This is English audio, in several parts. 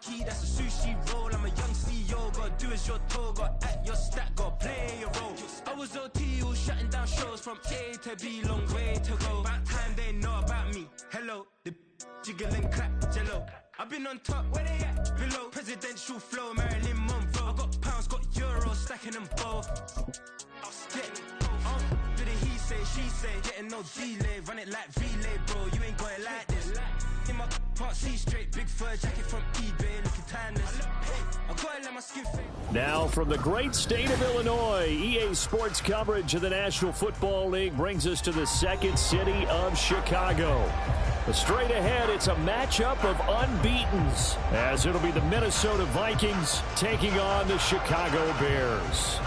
key, that's a sushi roll. I'm a young CEO, gotta do as you're told. Gotta act your stack, gotta play your role. I was OT, all shutting down shows from A to B, long way to go. About time they know about me. Hello, the jiggle and clap, jello. I've been on top, where they at? Below, presidential flow, Marilyn Monroe. I got pounds, got euros, stacking them both. I'll stick. Do the he say, she say, getting no delay, run it like relay, bro. You ain't got it like this. In my part C straight, big fur jacket from eBay, looking timeless. I gotta let my skin fade. Now from the great state of Illinois, EA Sports coverage of the National Football League brings us to the second city of Chicago. Straight ahead, it's a matchup of unbeatens, as it'll be the Minnesota Vikings taking on the Chicago Bears.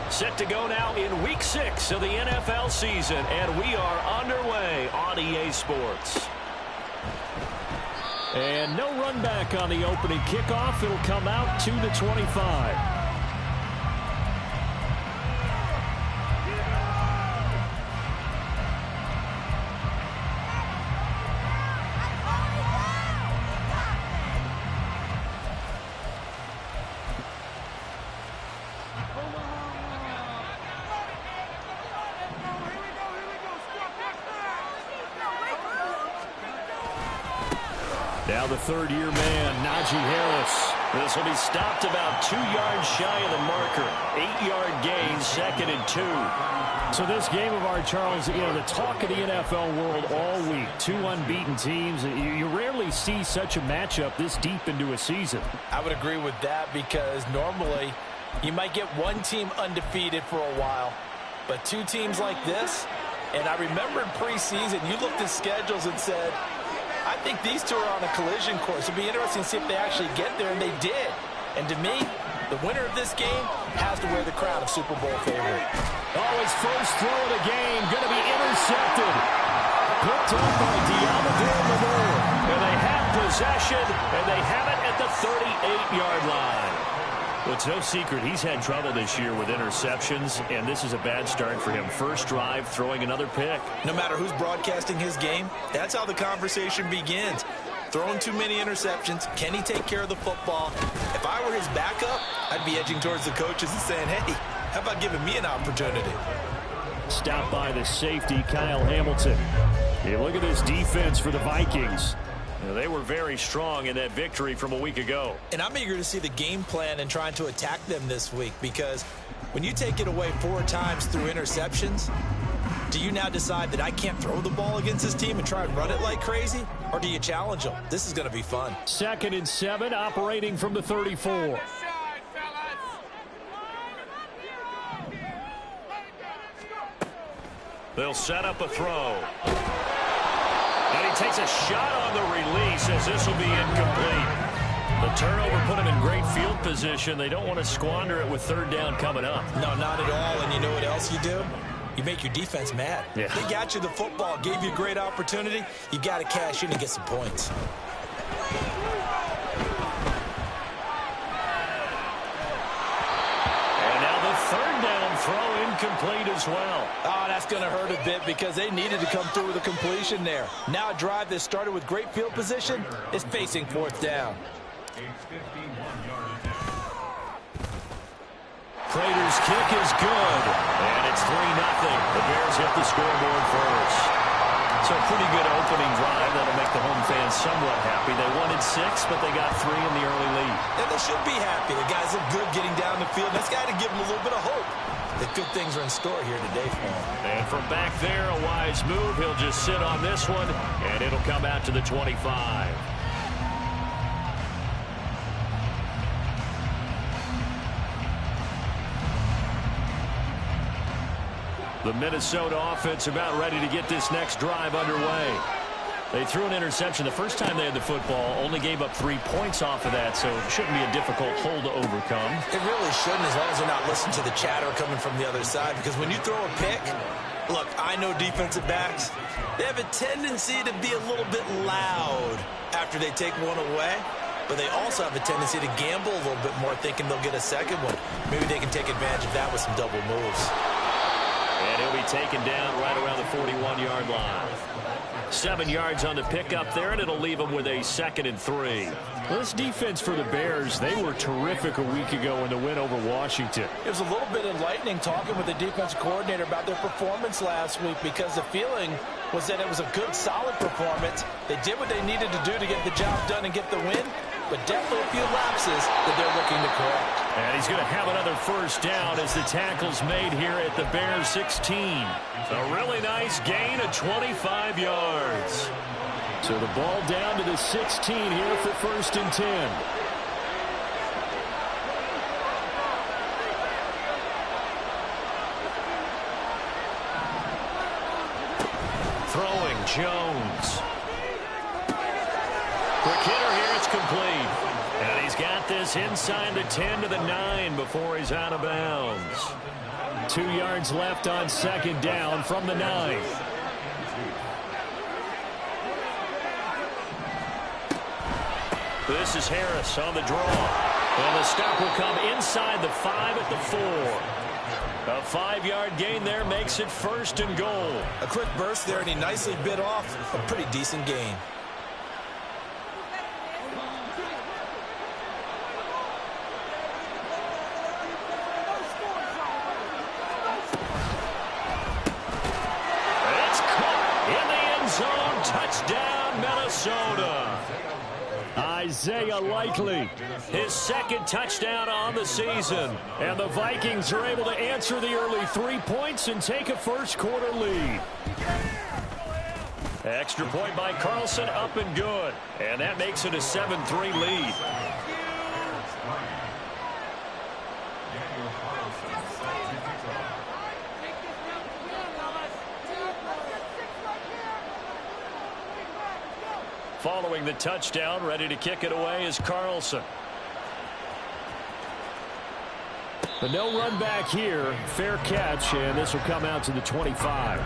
Set to go now in Week 6 of the NFL season, and we are underway on EA Sports. And no run back on the opening kickoff. It'll come out to the 25. Now the third-year man, Najee Harris. This will be stopped about 2 yards shy of the marker. 8-yard gain, 2nd and 2. So this game of ours, Charles, you know, the talk of the NFL world all week. 2 unbeaten teams. You rarely see such a matchup this deep into a season. I would agree with that because normally you might get one team undefeated for a while. But 2 teams like this, and I remember in preseason, you looked at schedules and said, I think these 2 are on a collision course. It'll be interesting to see if they actually get there, and they did. And to me, the winner of this game has to wear the crown of Super Bowl favorite. Oh, his first throw of the game going to be intercepted. Picked up by Deommodore Lenoir. And they have possession, and they have it at the 38-yard line. Well, it's no secret he's had trouble this year with interceptions, and this is a bad start for him. First drive, throwing another pick. No matter who's broadcasting his game, that's how the conversation begins. Throwing too many interceptions. Can he take care of the football? If I were his backup, I'd be edging towards the coaches and saying, hey, how about giving me an opportunity? Stopped by the safety, Kyle Hamilton. Hey, look at this defense for the Vikings. They were very strong in that victory from a week ago. And I'm eager to see the game plan and trying to attack them this week, because when you take it away 4 times through interceptions, do you now decide that I can't throw the ball against this team and try and run it like crazy? Or do you challenge them? This is going to be fun. 2nd and 7, operating from the 34. They'll set up a throw. And he takes a shot on the release as this will be incomplete. The turnover put him in great field position. They don't want to squander it with 3rd down coming up. No, not at all. And you know what else you do? You make your defense mad. Yeah. They got you the football, gave you a great opportunity. You got to cash in and get some points. And now the 3rd down throw incomplete as well. Oh, that's going to hurt a bit because they needed to come through with a completion there. Now a drive that started with great field position is facing 4th down. Prater's kick is good, and it's 3-0. The Bears hit the scoreboard first. So a pretty good opening drive that'll make the home fans somewhat happy. They wanted 6, but they got 3 in the early lead. And they should be happy. The guys look good getting down the field. That's got to give them a little bit of hope that good things are in store here today for him. And from back there, a wise move. He'll just sit on this one, and it'll come out to the 25. The Minnesota offense about ready to get this next drive underway. They threw an interception the first time they had the football, only gave up 3 points off of that, so it shouldn't be a difficult hole to overcome. It really shouldn't, as long as they're not listening to the chatter coming from the other side, because when you throw a pick, look, I know defensive backs, they have a tendency to be a little bit loud after they take one away. but they also have a tendency to gamble a little bit more, thinking they'll get a second one. Maybe they can take advantage of that with some double moves. And he'll be taken down right around the 41-yard line. 7 yards on the pickup there, and it'll leave him with a 2nd and 3. Well, this defense for the Bears, they were terrific a week ago in the win over Washington. It was a little bit enlightening talking with the defensive coordinator about their performance last week, because the feeling was that it was a good, solid performance. They did what they needed to do to get the job done and get the win, but definitely a few lapses that they're looking to correct. And he's going to have another first down as the tackle's made here at the Bears 16. A really nice gain of 25 yards. So the ball down to the 16 here for 1st and 10. Throwing, Jones. Quick hitter here, it's complete. And he's got this inside the 10 to the 9 before he's out of bounds. 2 yards left on 2nd down from the 9. This is Harris on the draw. And the stop will come inside the 5 at the 4. A 5-yard gain there makes it 1st and goal. A quick burst there, and he nicely bit off a pretty decent gain. It's caught in the end zone. Touchdown, Minnesota. Isaiah Likely, his 2nd touchdown on the season. And the Vikings are able to answer the early 3 points and take a first-quarter lead. Extra point by Carlson, up and good. And that makes it a 7-3 lead. Following the touchdown, ready to kick it away is Carlson. But no run back here. Fair catch, and this will come out to the 25.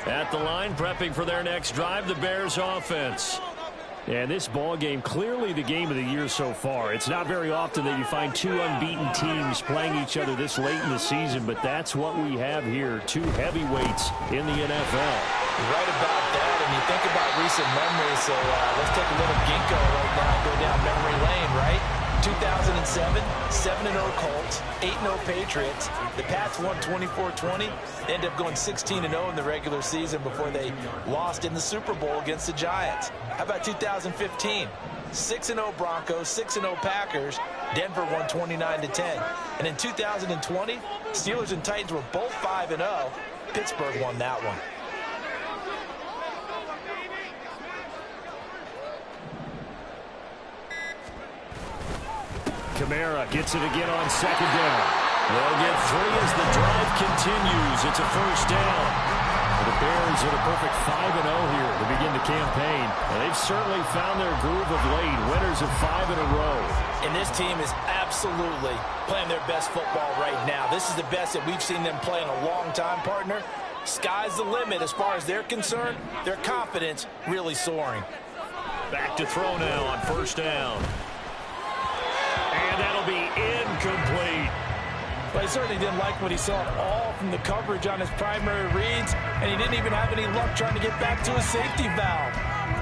At the line, prepping for their next drive, the Bears offense. And this ball game, clearly the game of the year so far. It's not very often that you find 2 unbeaten teams playing each other this late in the season, but that's what we have here, 2 heavyweights in the NFL. Right about that, and you think about recent memories, so let's take a little ginkgo right now and go down memory lane, right? 2007, 7-0 Colts, 8-0 Patriots. The Pats won 24-20, ended up going 16-0 in the regular season before they lost in the Super Bowl against the Giants. How about 2015? 6-0 Broncos, 6-0 Packers. Denver won 29-10. And in 2020, Steelers and Titans were both 5-0. Pittsburgh won that one. Kamara gets it again on 2nd down. They'll get 3 as the drive continues. It's a first down. The Bears at a perfect 5-0 here to begin the campaign. And they've certainly found their groove of late. Winners of 5 in a row. And this team is absolutely playing their best football right now. This is the best that we've seen them play in a long time, partner. Sky's the limit as far as they're concerned. Their confidence really soaring. Back to throw now on first down. And that'll be incomplete. But he certainly didn't like what he saw at all from the coverage on his primary reads, and he didn't even have any luck trying to get back to his safety valve.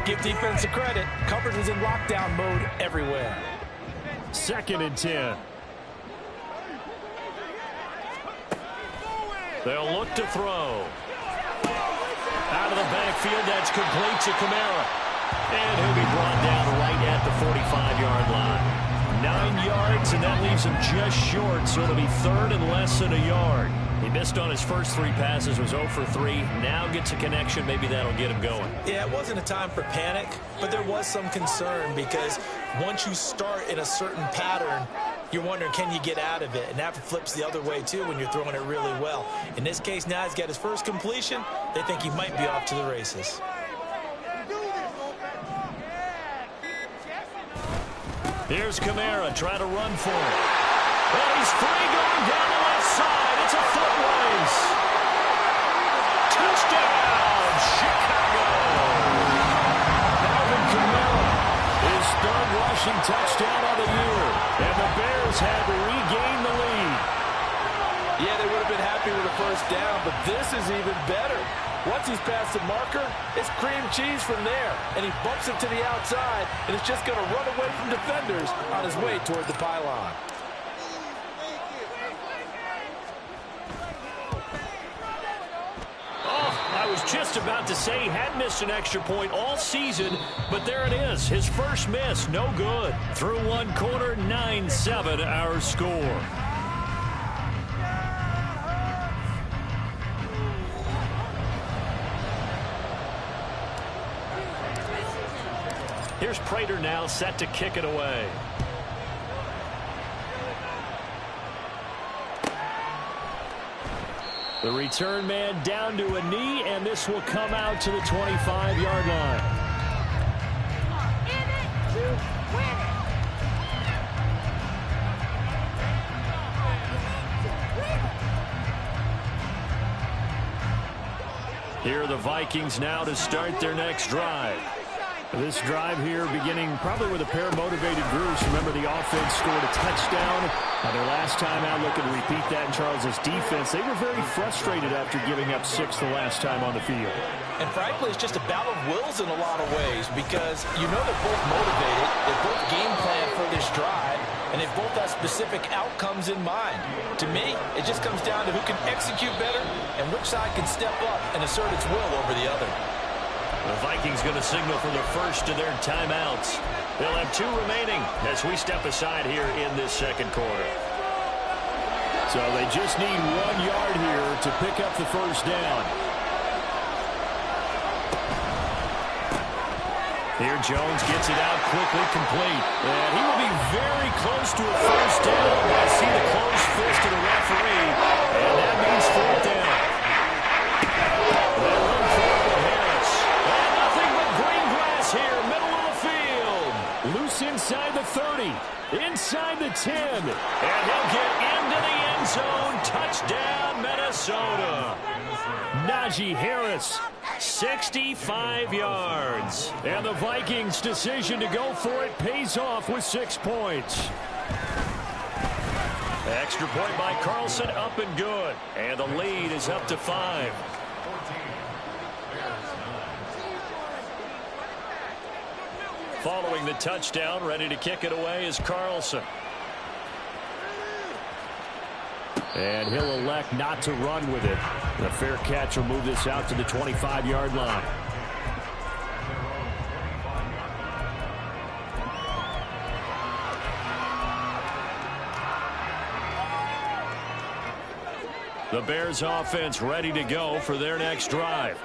Give defense a credit. Coverage was in lockdown mode everywhere. 2nd and 10. They'll look to throw. Out of the backfield, that's complete to Kamara. And he'll be brought down right at the 45-yard line. 9 yards, and that leaves him just short, so it'll be 3rd and less than a yard. He missed on his first 3 passes, was 0 for 3. Now gets a connection. Maybe that'll get him going. Yeah, it wasn't a time for panic, but there was some concern because once you start in a certain pattern, you're wondering, can you get out of it? And that flips the other way, too, when you're throwing it really well. In this case, now he's got his first completion. They think he might be off to the races. Here's Kamara trying to run for it. And he's free going down the left side. It's a foot race. Touchdown, Chicago. down, but this is even better. Once he's past the marker, it's cream cheese from there. And he bumps it to the outside, and it's just going to run away from defenders on his way toward the pylon. I was just about to say he had missed an extra point all season, but there it is. His first miss, no good. Through one quarter, 9-7 our score. Here's Prater now set to kick it away. The return man down to a knee, and this will come out to the 25-yard line. Here are the Vikings now to start their next drive. This drive here beginning probably with a pair of motivated groups. Remember, the offense scored a touchdown. Their last time out, looking to repeat that in Charles's defense. They were very frustrated after giving up 6 the last time on the field. And frankly, it's just a battle of wills in a lot of ways because you know they're both motivated. They both game plan for this drive, and they both have specific outcomes in mind. To me, it just comes down to who can execute better and which side can step up and assert its will over the other. The Vikings going to signal for the first of their timeouts. They'll have 2 remaining as we step aside here in this second quarter. So they just need 1 yard here to pick up the first down. Here Jones gets it out quickly, complete. And he will be very close to a first down. I see the close fist of the referee. And that means 4th down. They'll run forward with Harris. And nothing but green grass here, middle of the field. Loose inside the 30, inside the 10. And he'll get into the end zone. Touchdown, Minnesota. Najee Harris, 65 yards. And the Vikings' decision to go for it pays off with 6 points. Extra point by Carlson, up and good. And the lead is up to 5. Following the touchdown, ready to kick it away is Carlson. And he'll elect not to run with it. The fair catch will move this out to the 25-yard line. The Bears offense ready to go for their next drive.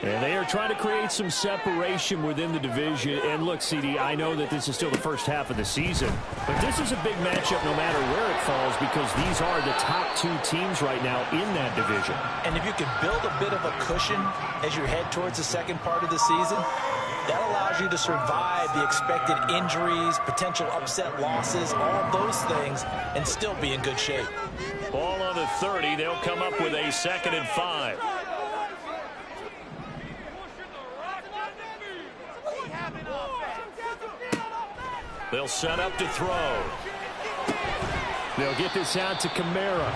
And they are trying to create some separation within the division. And look, CD, I know that this is still the first half of the season, but this is a big matchup no matter where it falls because these are the top 2 teams right now in that division. And if you can build a bit of a cushion as you head towards the second part of the season, that allows you to survive the expected injuries, potential upset losses, all of those things, and still be in good shape. Ball on the 30. They'll come up with a 2nd and 5. They'll set up to throw. They'll get this out to Kamara.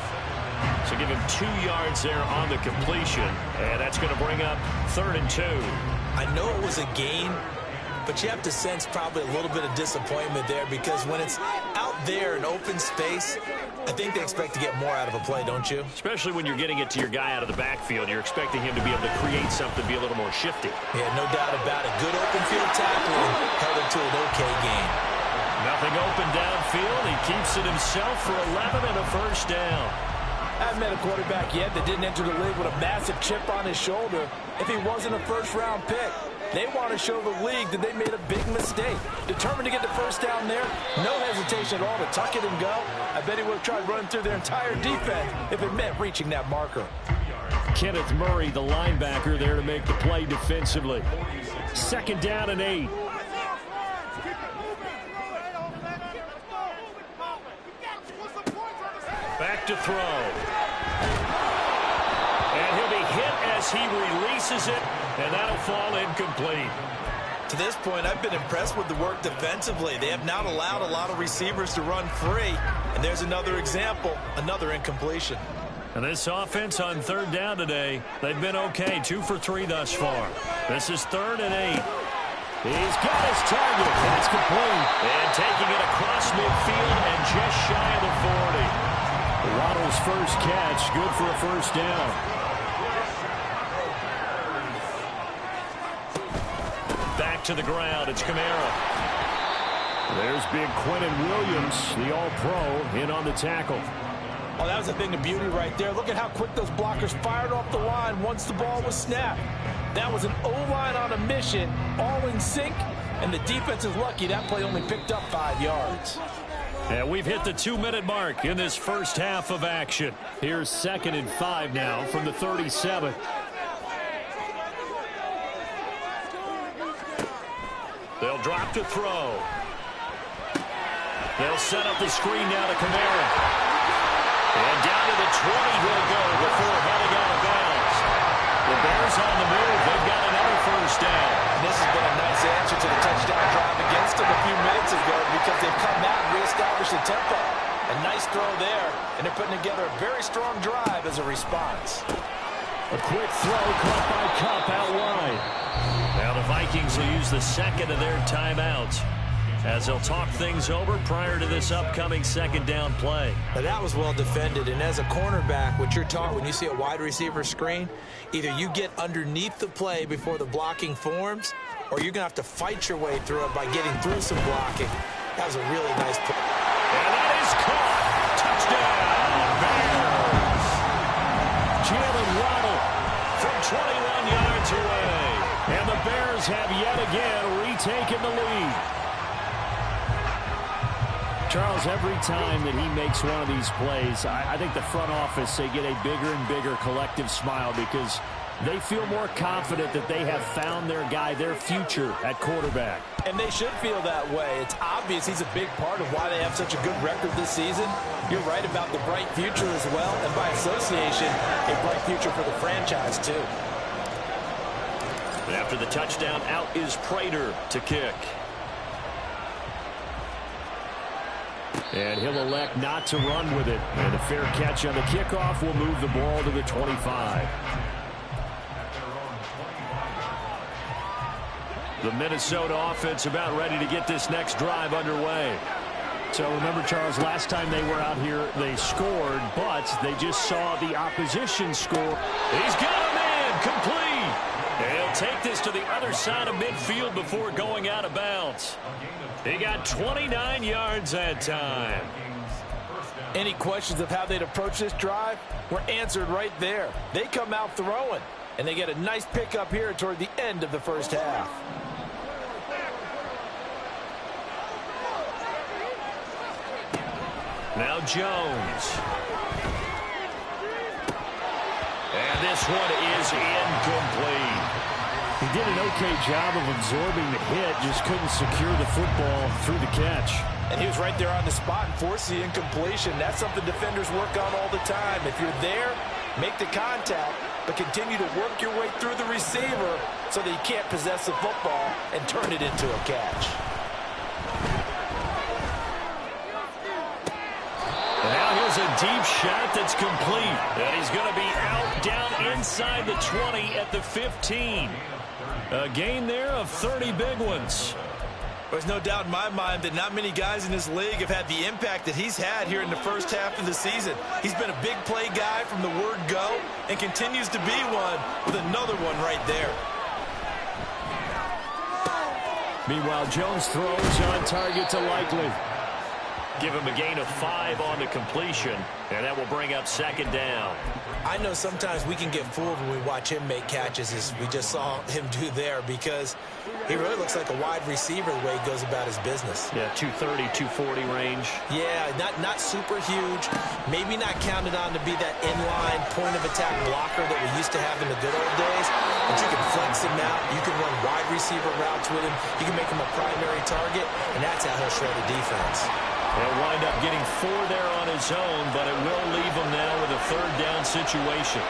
So give him 2 yards there on the completion. And that's going to bring up 3rd and 2. I know it was a gain, but you have to sense probably a little bit of disappointment there because when it's out there in open space, I think they expect to get more out of a play, don't you? Especially when you're getting it to your guy out of the backfield. You're expecting him to be able to create something, be a little more shifty. Yeah, no doubt about it. Good open field tackling, held it to an okay gain. Nothing open downfield. He keeps it himself for 11 and a first down. I haven't met a quarterback yet that didn't enter the league with a massive chip on his shoulder if he wasn't a first-round pick. They want to show the league that they made a big mistake. Determined to get the first down there, no hesitation at all to tuck it and go. I bet he would have tried running through their entire defense if it meant reaching that marker. Kenneth Murray, the linebacker, there to make the play defensively. 2nd down and 8. Back to throw. And he'll be hit as he releases it, and that'll fall incomplete. To this point, I've been impressed with the work defensively. They have not allowed a lot of receivers to run free. And there's another example, another incompletion. And this offense on third down today, they've been okay. 2 for 3 thus far. This is 3rd and 8. He's got his target. That's complete. And taking it across midfield and just shy of the 40. Waddle's first catch, good for a first down. Back to the ground. It's Kamara. There's big Quentin Williams, the All-Pro, in on the tackle. Oh, that was a thing of beauty right there. Look at how quick those blockers fired off the line once the ball was snapped. That was an O-line on a mission, all in sync, and the defense is lucky that play only picked up 5 yards. And we've hit the 2-minute mark in this first half of action. Here's 2nd and 5 now from the 37. They'll drop to throw. They'll set up the screen now to Kamara. And down to the 20 he'll go before heading out of bounds. The Bears on the move. They've got another first down. And this has been a nice answer to the touchdown drive against them a few minutes ago because they've come out and reestablished the tempo. A nice throw there, and they're putting together a very strong drive as a response. A quick throw caught by Kupp out wide. Now the Vikings will use the second of their timeouts as they'll talk things over prior to this upcoming second down play. Now that was well defended, and as a cornerback, what you're taught when you see a wide receiver screen, either you get underneath the play before the blocking forms, or you're going to have to fight your way through it by getting through some blocking. That was a really nice play. And that is caught. Touchdown, Bears. Jalen Waddle from 21 yards away. And the Bears have yet again retaken the lead. Charles, every time that he makes one of these plays, I think the front office, they get a bigger and bigger collective smile because they feel more confident that they have found their guy, their future at quarterback. And they should feel that way. It's obvious he's a big part of why they have such a good record this season. You're right about the bright future as well, and by association, a bright future for the franchise too. And after the touchdown, out is Prater to kick. And he'll elect not to run with it. And a fair catch on the kickoff will move the ball to the 25. The Minnesota offense about ready to get this next drive underway. So remember, Charles, last time they were out here, they scored, but they just saw the opposition score. He's got a man complete. And he'll take this to the other side of midfield before going out of bounds. He got 29 yards that time. Any questions of how they'd approach this drive were answered right there. They come out throwing, and they get a nice pickup here toward the end of the first half. Now Jones. And this one is incomplete. He did an okay job of absorbing the hit, just couldn't secure the football through the catch. And he was right there on the spot and forced the incompletion. That's something defenders work on all the time. If you're there, make the contact, but continue to work your way through the receiver so that you can't possess the football and turn it into a catch. And now here's a deep shot that's complete. And he's going to be out down inside the 20 at the 15. A gain there of 30 big ones. There's no doubt in my mind that not many guys in this league have had the impact that he's had here in the first half of the season. He's been a big play guy from the word go and continues to be one with another one right there. Meanwhile, Jones throws on target to Likely. Give him a gain of 5 on the completion, and that will bring up second down. I know sometimes we can get fooled when we watch him make catches, as we just saw him do there, because he really looks like a wide receiver the way he goes about his business. Yeah, 230, 240 range. Yeah, not super huge. Maybe not counted on to be that inline point-of-attack blocker that we used to have in the good old days. But you can flex him out. You can run wide receiver routes with him. You can make him a primary target, and that's how he'll shred a defense. He'll wind up getting 4 there on his own, but it will leave him now with a third down situation.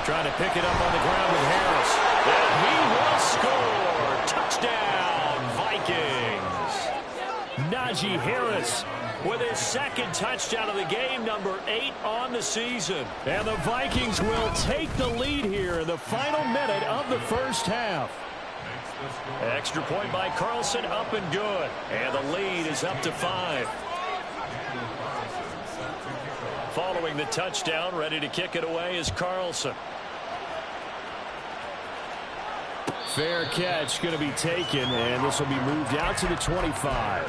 Trying to pick it up on the ground with Harris. And he will score. Touchdown, Vikings. Najee Harris with his second touchdown of the game, number 8 on the season. And the Vikings will take the lead here in the final minute of the first half. Extra point by Carlson, up and good. And the lead is up to 5. Following the touchdown, ready to kick it away is Carlson. Fair catch going to be taken, and this will be moved out to the 25.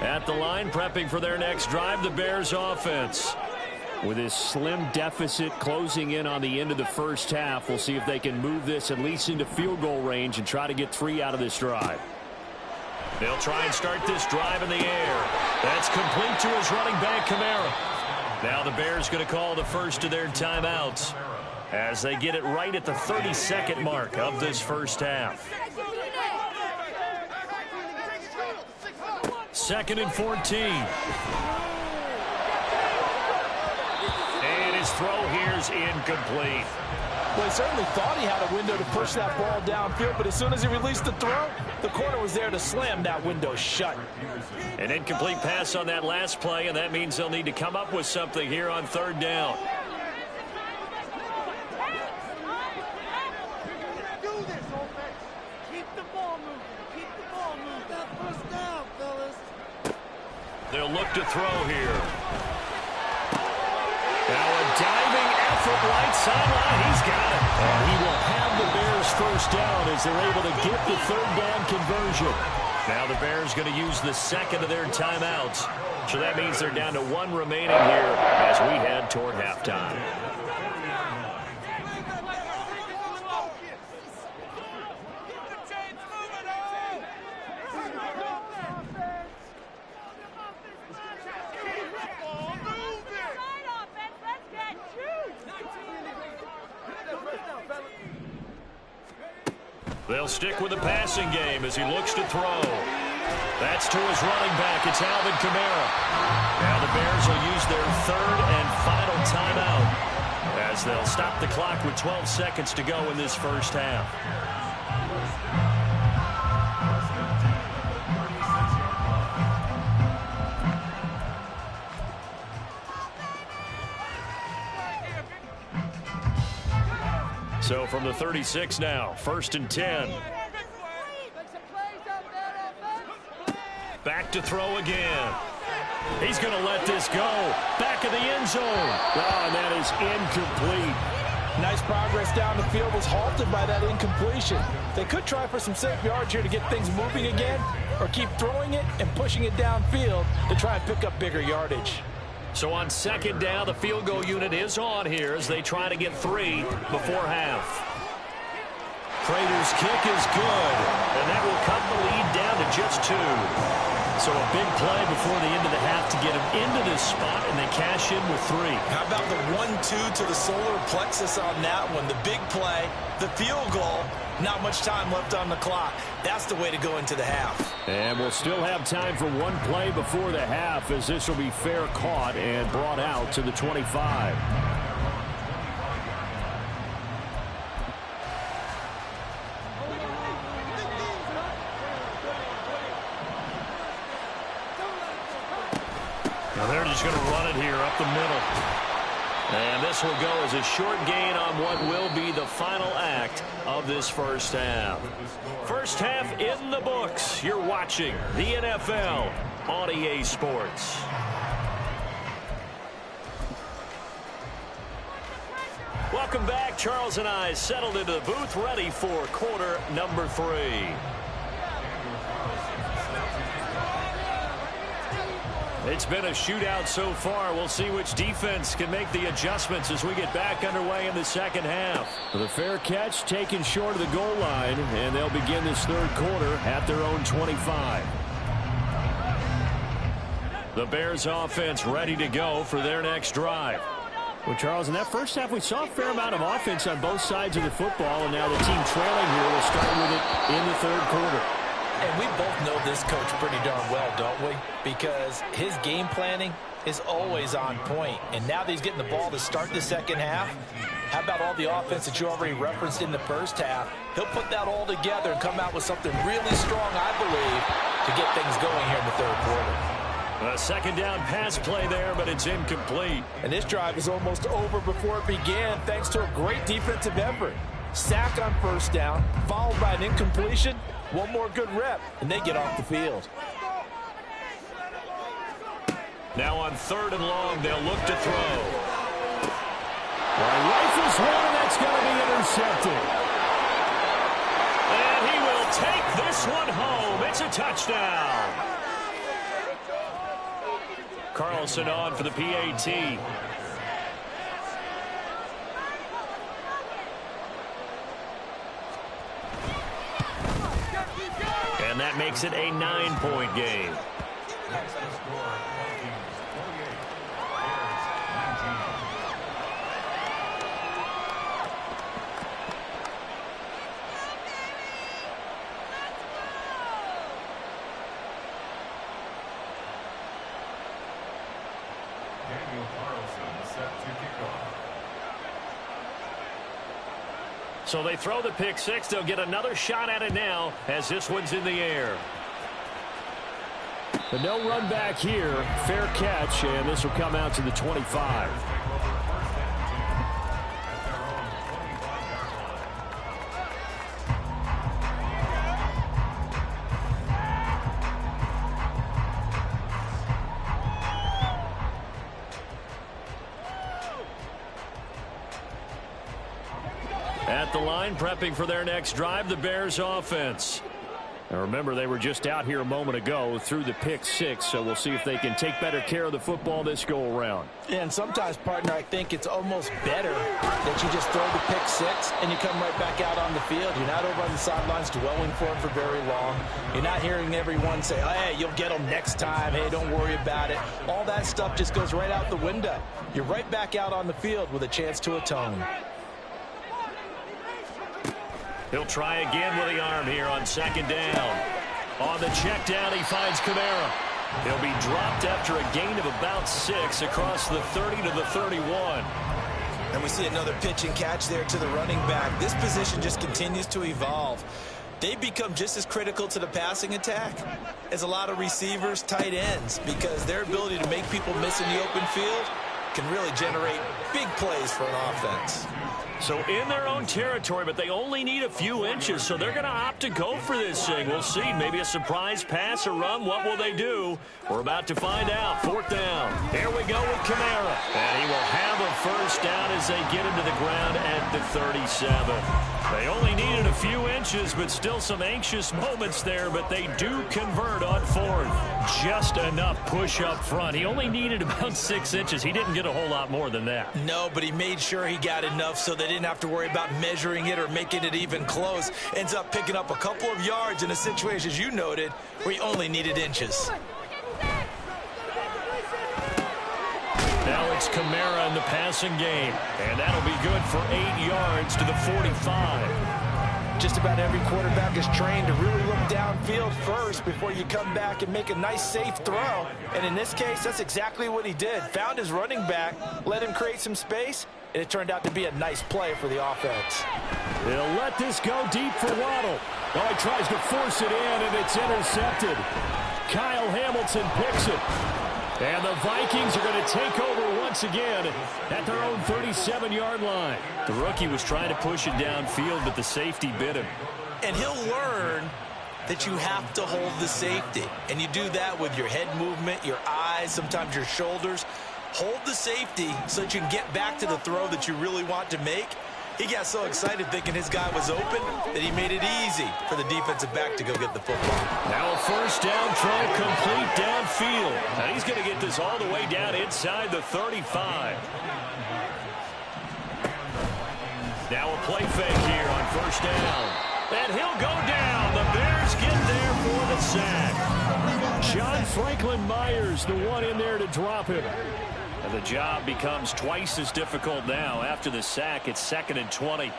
At the line, prepping for their next drive, the Bears offense. With this slim deficit closing in on the end of the first half, we'll see if they can move this at least into field goal range and try to get 3 out of this drive. They'll try and start this drive in the air. That's complete to his running back, Kamara. Now the Bears going to call the first of their timeouts as they get it right at the 32nd mark of this first half. 2nd and 14. His throw here is incomplete. Well, he certainly thought he had a window to push that ball downfield, but as soon as he released the throw, the corner was there to slam that window shut. An incomplete pass on that last play, and that means they'll need to come up with something here on 3rd down. They'll look to throw here. Now a diving effort right sideline. He's got it. And he will have the Bears first down as they're able to get the 3rd down conversion. Now the Bears going to use the 2nd of their timeouts. So that means they're down to 1 remaining here as we head toward halftime. They'll stick with the passing game as he looks to throw. That's to his running back. It's Alvin Kamara. Now the Bears will use their 3rd and final timeout as they'll stop the clock with 12 seconds to go in this first half. So from the 36 now, 1st and 10. Back to throw again. He's going to let this go. Back of the end zone. Oh, and that is incomplete. Nice progress down the field, was halted by that incompletion. They could try for some safe yards here to get things moving again, or keep throwing it and pushing it downfield to try and pick up bigger yardage. So on 2nd down, the field goal unit is on here as they try to get 3 before half. Prater's kick is good, and that will cut the lead down to just 2. So a big play before the end of the half to get them into this spot, and they cash in with 3. How about the 1-2 to the solar plexus on that one? The big play, the field goal, not much time left on the clock. That's the way to go into the half. And we'll still have time for 1 play before the half as this will be fair caught and brought out to the 25. Now they're just going to run it here up the middle. And this will go as a short gain on what will be the final act of this first half. First half in the books. You're watching the NFL on EA Sports. Welcome back. Charles and I settled into the booth, ready for quarter number 3. It's been a shootout so far. We'll see which defense can make the adjustments as we get back underway in the second half. The fair catch taken short of the goal line, and they'll begin this 3rd quarter at their own 25. The Bears offense ready to go for their next drive. Well, Charles, in that first half, we saw a fair amount of offense on both sides of the football, and now the team trailing here will start with it in the 3rd quarter. And we both know this coach pretty darn well, don't we? Because his game planning is always on point. And now that he's getting the ball to start the second half, how about all the offense that you already referenced in the first half? He'll put that all together and come out with something really strong, I believe, to get things going here in the third quarter. A second down pass play there, but it's incomplete. And this drive is almost over before it began thanks to a great defensive effort. Sack on first down, followed by an incompletion. One more good rep, and they get off the field. Now on 3rd and long, they'll look to throw. Rifles one, and that's going to be intercepted. And he will take this one home. It's a touchdown. Carlson on for the PAT. And that makes it a 9-point game. So they throw the pick six. They'll get another shot at it now as this one's in the air. But no run back here. Fair catch, and this will come out to the 25. At the line, prepping for their next drive, the Bears offense. Now remember, they were just out here a moment ago through the pick six, so we'll see if they can take better care of the football this go around. And sometimes, partner, I think it's almost better that you just throw the pick six and you come right back out on the field. You're not over on the sidelines dwelling for it for very long. You're not hearing everyone say, oh, hey, you'll get them next time. Hey, don't worry about it. All that stuff just goes right out the window. You're right back out on the field with a chance to atone. He'll try again with the arm here on 2nd down. On the check down, he finds Kamara. He'll be dropped after a gain of about 6 across the 30 to the 31. And we see another pitch and catch there to the running back. This position just continues to evolve. They become just as critical to the passing attack as a lot of receivers, tight ends, because their ability to make people miss in the open field can really generate big plays for an offense. So in their own territory, but they only need a few inches, so they're going to opt to go for this thing. We'll see. Maybe a surprise pass or run. What will they do? We're about to find out. 4th down. Here we go with Kamara. And he will have a first down as they get into the ground at the 37. They only needed a few inches, but still some anxious moments there, but they do convert on 4th. Just enough push up front. He only needed about 6 inches. He didn't get a whole lot more than that. No, but he made sure he got enough so they didn't have to worry about measuring it or making it even close. Ends up picking up a couple of yards in a situation, as you noted, where he only needed inches. Now it's Kamara in the passing game, and that'll be good for 8 yards to the 45. Just about every quarterback is trained to really look downfield first before you come back and make a nice, safe throw. And in this case, that's exactly what he did. Found his running back, let him create some space, and it turned out to be a nice play for the offense. They'll let this go deep for Waddle. Oh, he tries to force it in, and it's intercepted. Kyle Hamilton picks it. And the Vikings are going to take over once again at their own 37-yard line. The rookie was trying to push it downfield, but the safety bit him. And he'll learn that you have to hold the safety. And you do that with your head movement, your eyes, sometimes your shoulders. Hold the safety so that you can get back to the throw that you really want to make. He got so excited thinking his guy was open that he made it easy for the defensive back to go get the football. Now a first down throw complete downfield. And he's going to get this all the way down inside the 35. Now a play fake here on first down. And he'll go down. The Bears get there for the sack. John Franklin Myers, the one in there to drop him. And the job becomes twice as difficult now. After the sack, it's 2nd and 20.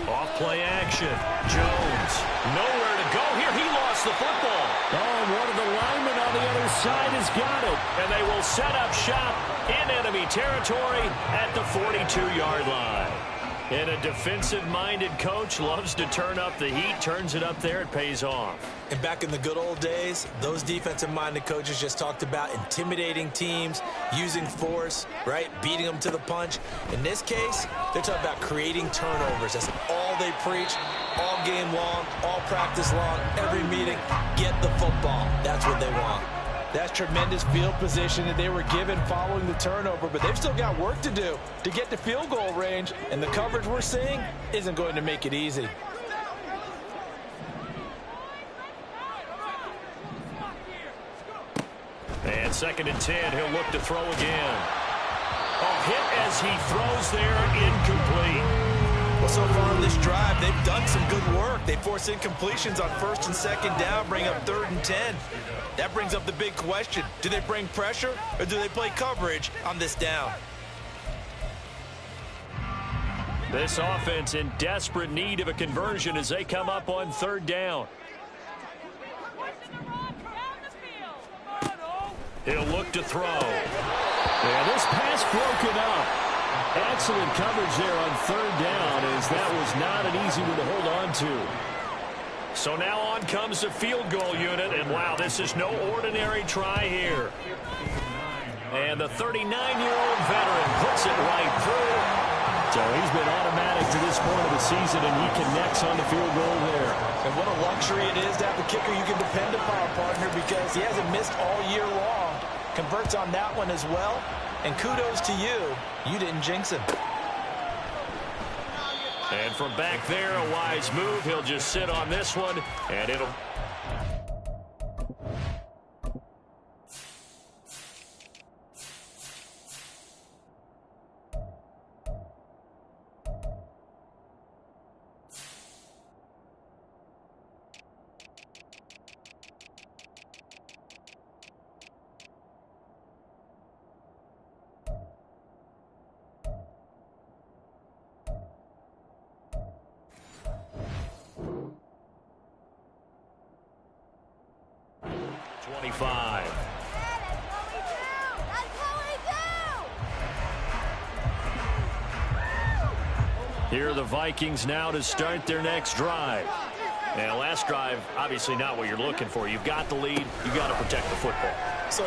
Off play action. Jones. Nowhere to go here. He lost the football. Oh, and one of the linemen on the other side has got it. And they will set up shop in enemy territory at the 42-yard line. And a defensive-minded coach loves to turn up the heat, turns it up there, it pays off. And back in the good old days, those defensive-minded coaches just talked about intimidating teams, using force, right, beating them to the punch. In this case, they're talking about creating turnovers. That's all they preach, all game long, all practice long, every meeting. Get the football. That's what they want. That's tremendous field position that they were given following the turnover, but they've still got work to do to get to field goal range, and the coverage we're seeing isn't going to make it easy. And 2nd and 10, he'll look to throw again. A hit as he throws there, incomplete. Well, so far on this drive, they've done some good work. They force incompletions on 1st and 2nd down, bring up 3rd and 10. That brings up the big question. Do they bring pressure or do they play coverage on this down? This offense in desperate need of a conversion as they come up on 3rd down. He'll look to throw. And this pass broken up. Excellent coverage there on 3rd down, as that was not an easy one to hold on to. So now on comes the field goal unit, and wow, this is no ordinary try here. And the 39-year-old veteran puts it right through. So he's been automatic to this point of the season, and he connects on the field goal there. And what a luxury it is to have a kicker you can depend upon, partner, because he hasn't missed all year long. Converts on that one as well. And kudos to you. You didn't jinx him. And from back there, a wise move. He'll just sit on this one, and it'll... Here are the Vikings now to start their next drive. And last drive, obviously not what you're looking for. You've got the lead. You've got to protect the football. So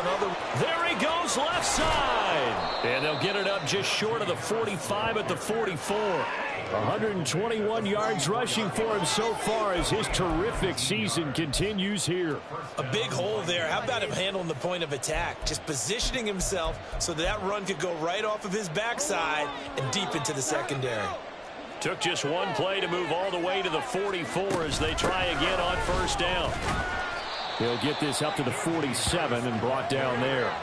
there he goes, left side. And they'll get it up just short of the 45 at the 44. 121 yards rushing for him so far as his terrific season continues here. A big hole there. How about him handling the point of attack? Just positioning himself so that run could go right off of his backside and deep into the secondary. Took just one play to move all the way to the 44 as they try again on 1st down. He'll get this up to the 47 and brought down there.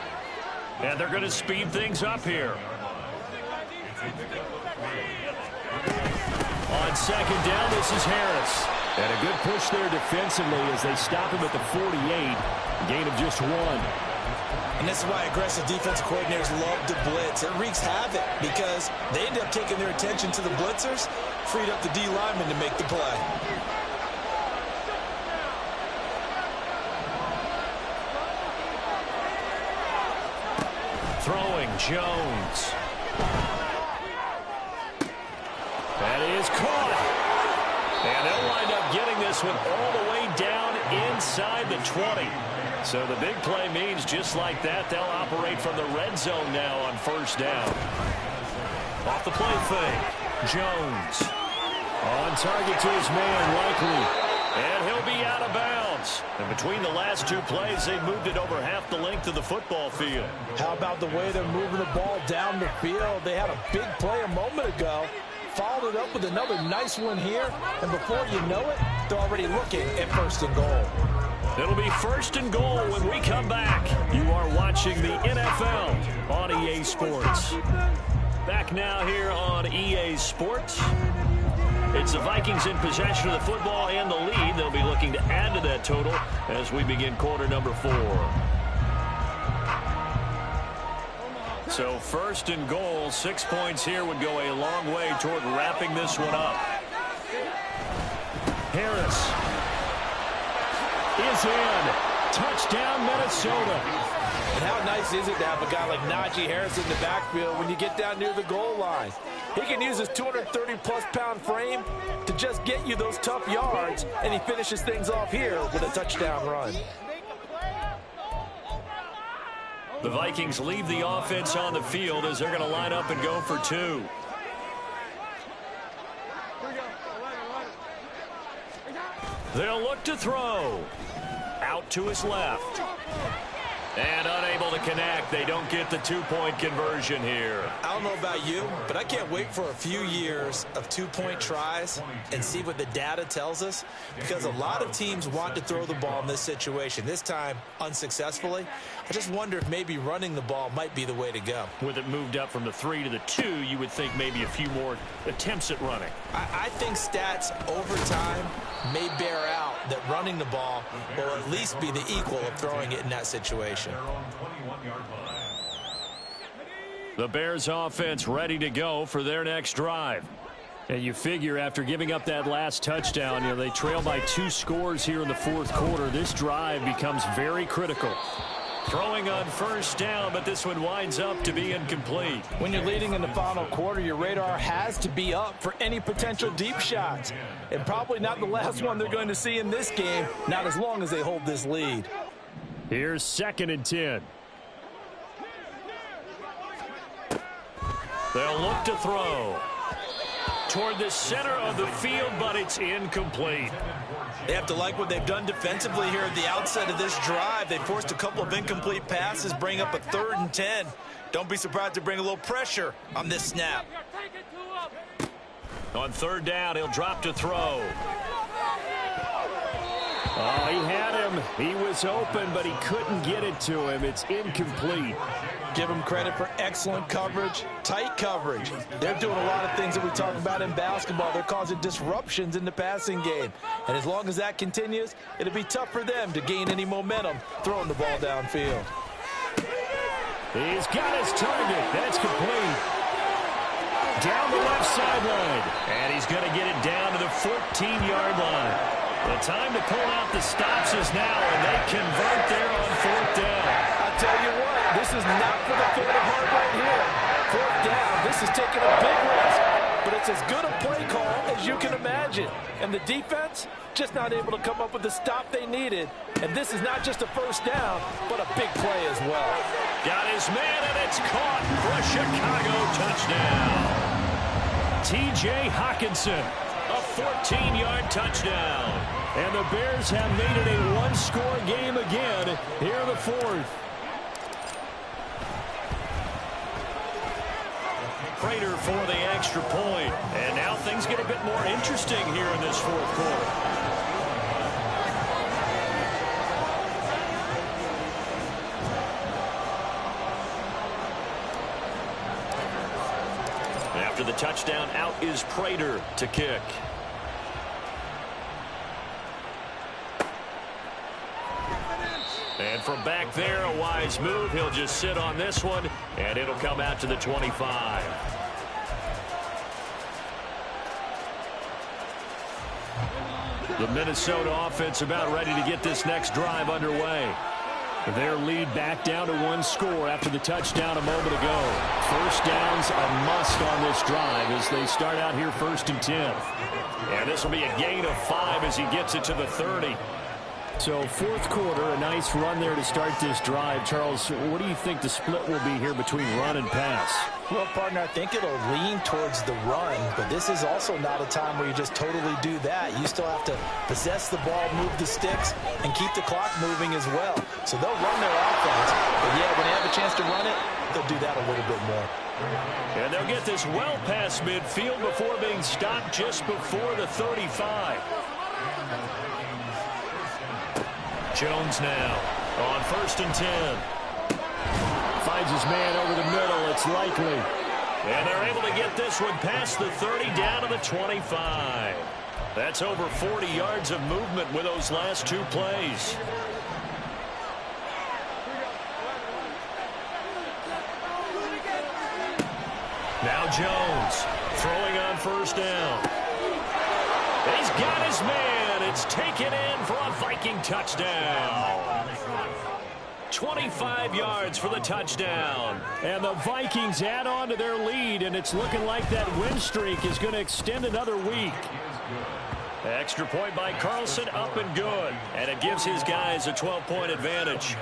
And they're going to speed things up here. On 2nd down, this is Harris. And a good push there defensively as they stop him at the 48. Gain of just 1. And this is why aggressive defensive coordinators love to blitz. It wreaks havoc because they end up taking their attention to the blitzers, freed up the D lineman to make the play. Throwing Jones. That is caught. And they'll wind up getting this one all the way down inside the 20. So the big play means just like that, they'll operate from the red zone now on 1st down. Off the play fake. Jones. On target to his man, likely. And he'll be out of bounds. And between the last 2 plays, they moved it over half the length of the football field. How about the way they're moving the ball down the field? They had a big play a moment ago. Followed it up with another nice one here. And before you know it, they're already looking at 1st and goal. It'll be 1st and goal when we come back. You are watching the NFL on EA Sports. Back now here on EA Sports. It's the Vikings in possession of the football and the lead. They'll be looking to add to that total as we begin quarter number 4. So 1st and goal, 6 points here would go a long way toward wrapping this one up. Harris is in. Touchdown, Minnesota. And how nice is it to have a guy like Najee Harris in the backfield when you get down near the goal line? He can use his 230-plus pound frame to just get you those tough yards, and he finishes things off here with a touchdown run. The Vikings leave the offense on the field as they're going to line up and go for two. They'll look to throw. Out to his left. And unable to connect. They don't get the two-point conversion here. I don't know about you, but I can't wait for a few years of two-point tries and see what the data tells us, because a lot of teams want to throw the ball in this situation. This time, unsuccessfully. I just wonder if maybe running the ball might be the way to go. With it moved up from the 3 to the 2, you would think maybe a few more attempts at running. I think stats over time may bear out that running the ball will at least be the equal of throwing it in that situation. The Bears offense ready to go for their next drive. And you figure after giving up that last touchdown, they trail by 2 scores here in the fourth quarter. This drive becomes very critical. Throwing on first down, but this one winds up to be incomplete. When you're leading in the final quarter, your radar has to be up for any potential deep shots. And probably not the last one they're going to see in this game, not as long as they hold this lead. Here's 2nd and 10. They'll look to throw toward the center of the field, but it's incomplete. They have to like what they've done defensively here at the outset of this drive. They forced a couple of incomplete passes, bring up a 3rd and 10. Don't be surprised to bring a little pressure on this snap. On 3rd down, he'll drop to throw. Oh, he had him. He was open, but he couldn't get it to him. It's incomplete. Give them credit for excellent coverage, tight coverage. They're doing a lot of things that we talk about in basketball. They're causing disruptions in the passing game. And as long as that continues, it'll be tough for them to gain any momentum throwing the ball downfield. He's got his target. That's complete. Down the left sideline. And he's going to get it down to the 14-yard line. The time to pull out the stops is now, and they convert there on 4th down. I tell you what, this is not for the faint of heart right here. 4th down, this is taking a big risk, but it's as good a play call as you can imagine. And the defense just not able to come up with the stop they needed. And this is not just a 1st down, but a big play as well. Got his man, and it's caught for a Chicago touchdown. T.J. Hockenson. A 14-yard touchdown. And the Bears have made it a one-score game again here in the 4th. Prater for the extra point. And now things get a bit more interesting here in this 4th quarter. After the touchdown, out is Prater to kick. And from back there, a wise move. He'll just sit on this one, and it'll come out to the 25. The Minnesota offense about ready to get this next drive underway. Their lead back down to 1 score after the touchdown a moment ago. 1st down's a must on this drive as they start out here 1st and 10. And this will be a gain of 5 as he gets it to the 30. So 4th quarter, a nice run there to start this drive. Charles, what do you think the split will be here between run and pass? Well, partner, I think it'll lean towards the run, but this is also not a time where you just totally do that. You still have to possess the ball, move the sticks, and keep the clock moving as well. So they'll run their offense, but yeah, when they have a chance to run it, they'll do that a little bit more. And they'll get this well past midfield before being stopped just before the 35. Jones now on 1st and 10. Finds his man over the middle. It's likely. And they're able to get this one past the 30 down to the 25. That's over 40 yards of movement with those last 2 plays. Now Jones throwing on 1st down. He's got his man. and it's taken in for a Viking touchdown. 25 yards for the touchdown. And the Vikings add on to their lead, and it's looking like that win streak is going to extend another week. Extra point by Carlson, up and good. And it gives his guys a 12-point advantage.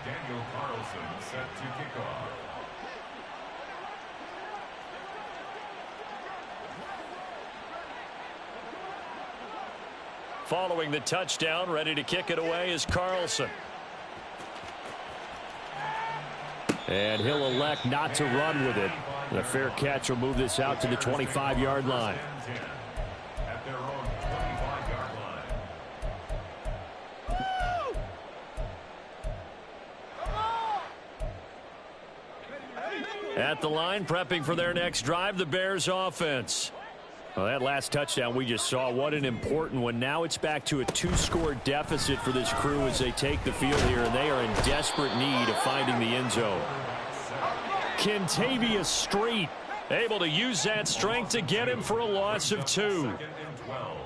Daniel Carlson set to kick off. Following the touchdown, ready to kick it away is Carlson. And he'll elect not to run with it. And a fair catch will move this out to the 25-yard line. At their own 25-yard line. At the line, prepping for their next drive, the Bears offense. Well, that last touchdown we just saw, what an important one. Now it's back to a 2-score deficit for this crew as they take the field here, and they are in desperate need of finding the end zone. Kentavious Street able to use that strength to get him for a loss of 2. 2nd and 12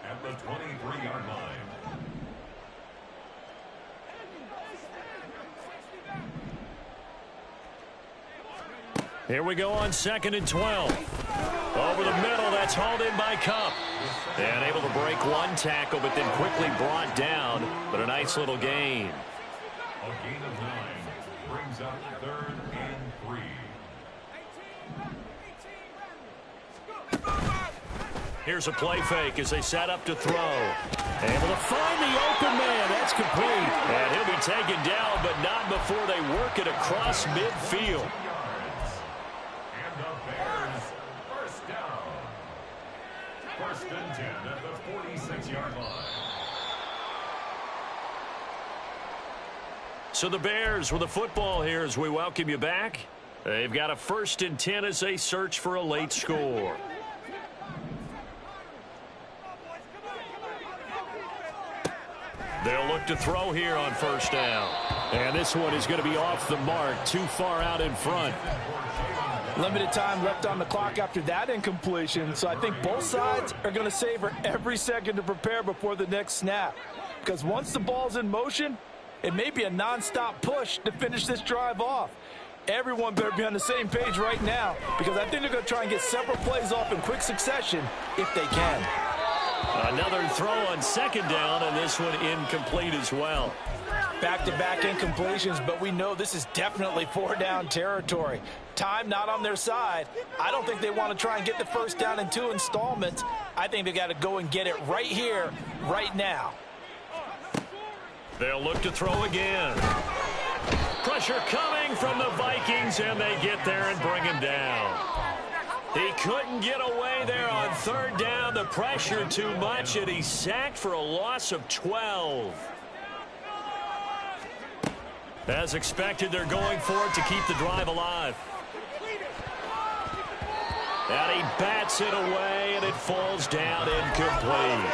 at the 23-yard line. Here we go on 2nd and 12. Over the middle, that's hauled in by Cup. And able to break one tackle, but then quickly brought down. But a nice little gain. A gain of 9 brings up 3rd and 3. Here's a play fake as they set up to throw. Able to find the open man. That's complete. And he'll be taken down, but not before they work it across midfield. And the Bears first down. 1st and 10 at the 46-yard line. So the Bears with the football here as we welcome you back. They've got a 1st and 10 as they search for a late score. They'll look to throw here on 1st down. And this one is going to be off the mark, too far out in front. Limited time left on the clock after that incompletion, so I think both sides are going to savor every second to prepare before the next snap. Because once the ball's in motion, it may be a nonstop push to finish this drive off. Everyone better be on the same page right now, because I think they're going to try and get several plays off in quick succession if they can. Another throw on 2nd down, and this one incomplete as well. Back-to-back incompletions, but we know this is definitely 4-down territory. Time not on their side. I don't think they want to try and get the 1st down in 2 installments. I think they got to go and get it right here, right now. They'll look to throw again. Pressure coming from the Vikings, and they get there and bring him down. He couldn't get away there on 3rd down. The pressure too much, and he's sacked for a loss of 12. As expected, they're going for it to keep the drive alive. And he bats it away, and it falls down incomplete.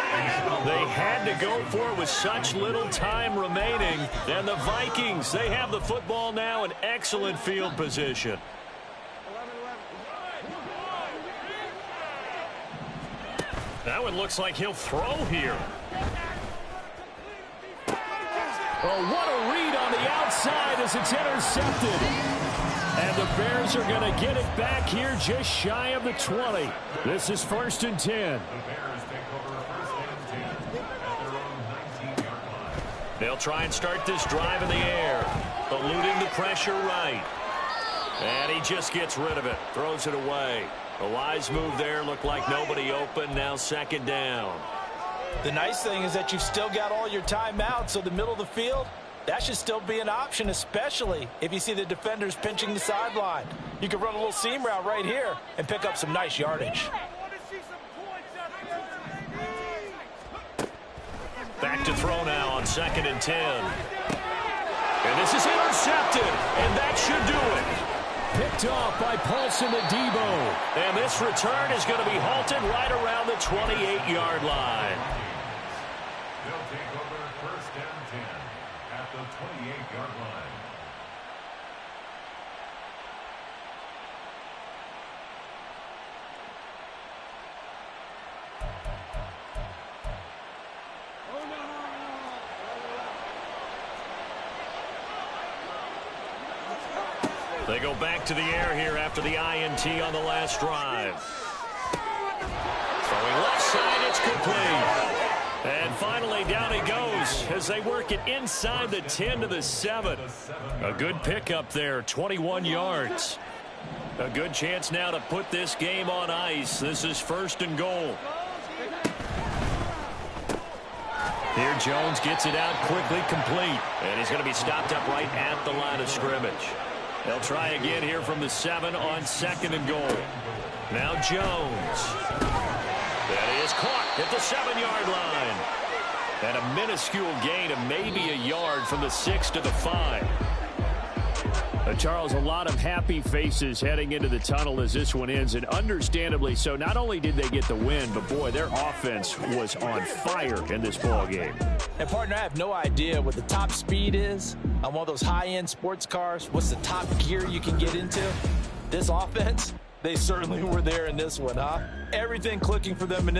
They had to go for it with such little time remaining. And the Vikings, they have the football now in excellent field position. That one looks like he'll throw here. Oh, what a read on the outside as it's intercepted. And the Bears are going to get it back here just shy of the 20. This is 1st and 10. The Bears take over 1st and 10 at their own 19-yard line. They'll try and start this drive in the air, eluding the pressure right. And he just gets rid of it, throws it away. A wise move there, looked like nobody open, now 2nd down. The nice thing is that you've still got all your timeouts, so the middle of the field, that should still be an option, especially if you see the defenders pinching the sideline. You can run a little seam route right here and pick up some nice yardage. Back to throw now on 2nd and 10. And this is intercepted, and that should do it. Picked off by Paulson Adebo. And this return is going to be halted right around the 28-yard line. They'll take over 1st and 10 at at the 28-yard line. They go back to the air here after the INT on the last drive. Throwing left side, it's complete. And finally, down he goes as they work it inside the 10 to the 7. A good pickup there, 21 yards. A good chance now to put this game on ice. This is 1st and goal. Here Jones gets it out quickly, complete. And he's going to be stopped up right at the line of scrimmage. They'll try again here from the 7 on 2nd and goal. Now Jones. That is caught at the 7-yard line. And a minuscule gain of maybe a yard from the 6 to the 5. Charles, a lot of happy faces heading into the tunnel as this one ends, and understandably so. Not only did they get the win, but boy, their offense was on fire in this ball game. And partner, I have no idea what the top speed is on one of those high-end sports cars. What's the top gear you can get into? This offense, they certainly were there in this one, huh? Everything clicking for them in this